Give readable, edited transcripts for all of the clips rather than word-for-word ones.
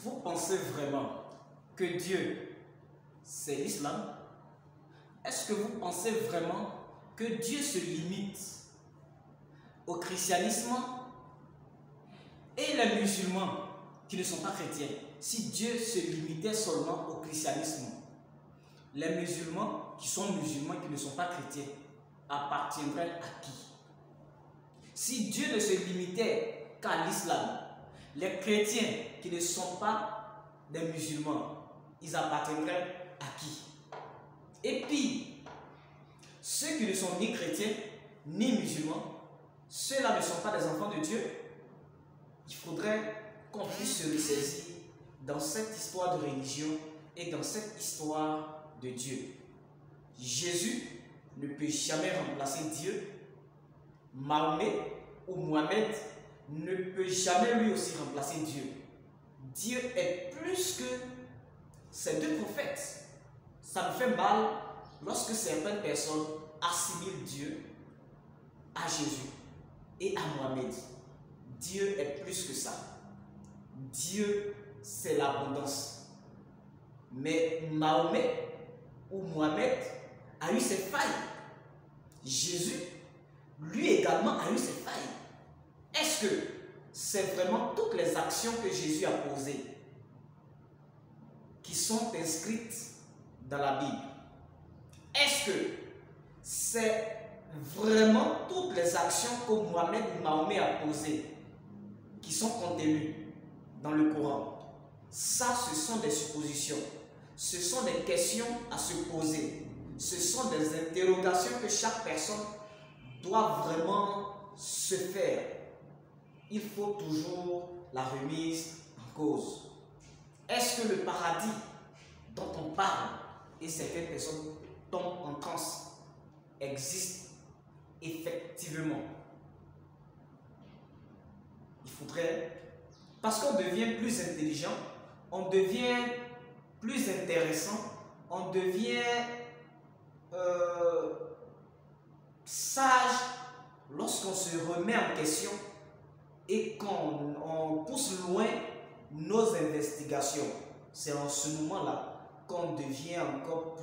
Vous pensez vraiment que Dieu, c'est l'islam? Est-ce que vous pensez vraiment que Dieu se limite au christianisme et les musulmans qui ne sont pas chrétiens? Si Dieu se limitait seulement au christianisme, les musulmans qui sont musulmans qui ne sont pas chrétiens appartiendraient à qui? Si Dieu ne se limitait qu'à l'islam, les chrétiens qui ne sont pas des musulmans, ils appartiendraient à qui? Et puis, ceux qui ne sont ni chrétiens ni musulmans, ceux-là ne sont pas des enfants de Dieu. Il faudrait qu'on puisse se ressaisir dans cette histoire de religion et dans cette histoire de Dieu. Jésus ne peut jamais remplacer Dieu. Mahomet ou Mohamed ne peut jamais lui aussi remplacer Dieu. Dieu est plus que ces deux prophètes. Ça me fait mal lorsque certaines personnes assimilent Dieu à Jésus et à Mohamed. Dieu est plus que ça. Dieu, c'est l'abondance. Mais Mahomet ou Mohamed a eu ses failles. Jésus, lui également, a eu ses failles. Est-ce que c'est vraiment toutes les actions que Jésus a posées qui sont inscrites dans la Bible? Est-ce que c'est vraiment toutes les actions que Mohamed ou Mahomet a posées qui sont contenues dans le Coran? Ça, ce sont des suppositions. Ce sont des questions à se poser. Ce sont des interrogations que chaque personne doit vraiment se faire. Il faut toujours la remise en cause. Est-ce que le paradis dont on parle et certaines personnes tombent en transe existe effectivement? Il faudrait, parce qu'on devient plus intelligent, on devient plus intéressant, on devient sage lorsqu'on se remet en question et qu'on pousse loin nos investigations. C'est en ce moment-là qu'on devient encore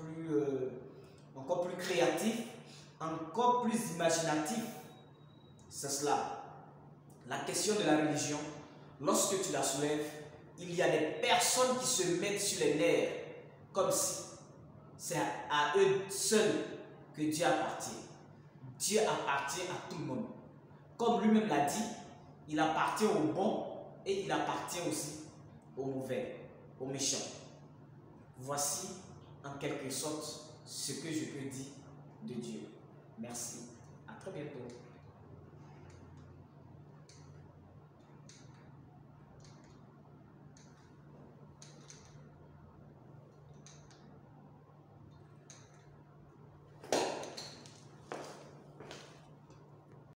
plus créatif, encore plus imaginatif. C'est cela. La question de la religion, lorsque tu la soulèves, il y a des personnes qui se mettent sur les nerfs, comme si c'est à eux seuls que Dieu appartient. Dieu appartient à tout le monde. Comme lui-même l'a dit, il appartient aux bons et il appartient aussi aux mauvais, aux méchants. Voici en quelque sorte ce que je peux dire de Dieu. Merci. À très bientôt.